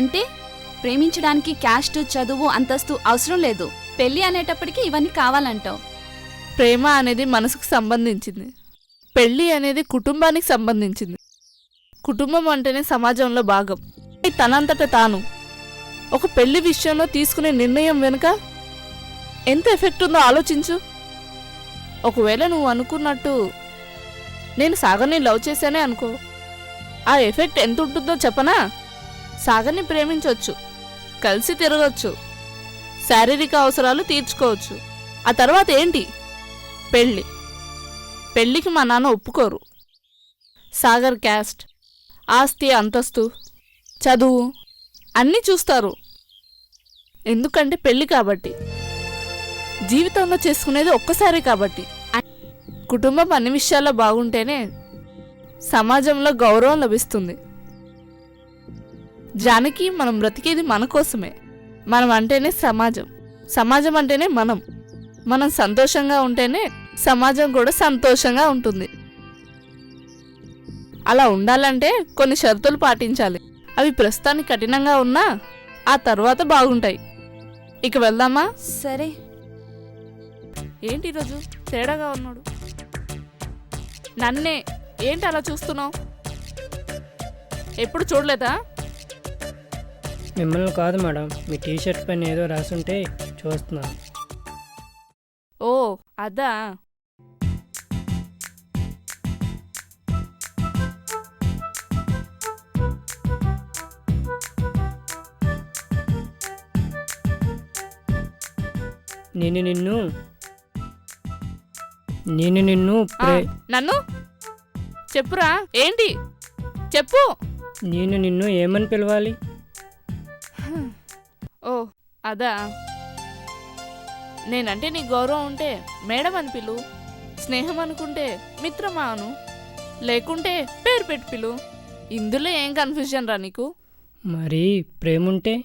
అంటే ప్రేమించడానికి క్యాస్ట్, చదువు, అంతస్తు అవసరం లేదు. పెళ్లి అనేటప్పటికీ ఇవన్నీ కావాలంటావు. ప్రేమ అనేది మనసుకు సంబంధించింది, పెళ్ళి అనేది కుటుంబానికి సంబంధించింది. కుటుంబం అంటేనే సమాజంలో భాగం. తనంతట తాను ఒక పెళ్లి విషయంలో తీసుకునే నిర్ణయం వెనుక ఎంత ఎఫెక్ట్ ఉందో ఆలోచించు. ఒకవేళ నువ్వు అనుకున్నట్టు నేను సాగర్ని లవ్ చేశానే అనుకో, ఆ ఎఫెక్ట్ ఎంత ఉంటుందో చెప్పనా? సాగర్ని ప్రేమించవచ్చు, కలిసి తిరగచ్చు, శారీరక అవసరాలు తీర్చుకోవచ్చు. ఆ తర్వాత ఏంటి? పెళ్ళి. పెళ్ళికి మా నాన్న ఒప్పుకోరు. సాగర్ క్యాస్ట్, ఆస్తి, అంతస్తు, చదువు అన్నీ చూస్తారు. ఎందుకంటే పెళ్ళి కాబట్టి, జీవితంలో చేసుకునేది ఒక్కసారి కాబట్టి. కుటుంబం అన్ని విషయాల్లో బాగుంటేనే సమాజంలో గౌరవం లభిస్తుంది. జానకి, మనం బ్రతికేది మన కోసమే. మనం అంటేనే సమాజం, సమాజం అంటేనే మనం. మనం సంతోషంగా ఉంటేనే సమాజం కూడా సంతోషంగా ఉంటుంది. అలా ఉండాలంటే కొన్ని షరతులు పాటించాలి. అవి ప్రస్తుతానికి కఠినంగా ఉన్నా ఆ తర్వాత బాగుంటాయి. ఇక వెళ్దామా? సరే. ఏంటి ఈరోజు తేడాగా ఉన్నాడు? నన్నే ఏంటి అలా చూస్తున్నావు? ఎప్పుడు చూడలేదా? మిమ్మల్ని కాదు మేడం, మీ టీషర్ట్ పైన ఏదో రాసుంటే చూస్తున్నాను. ఓ అదా. నేను నిన్ను నన్ను చెప్పురా. ఏంటి చెప్పు. నేను నిన్ను ఏమని పిలవాలి? ఓ అదా. నేనంటే నీ గౌరవం ఉంటే మేడం అని పిలు, స్నేహం అనుకుంటే మిత్రమా అను, లేకుంటే పేరు పెట్టి పిలు. ఇందులో ఏం కన్ఫ్యూజన్ రా నీకు? మరి ప్రేముంటే?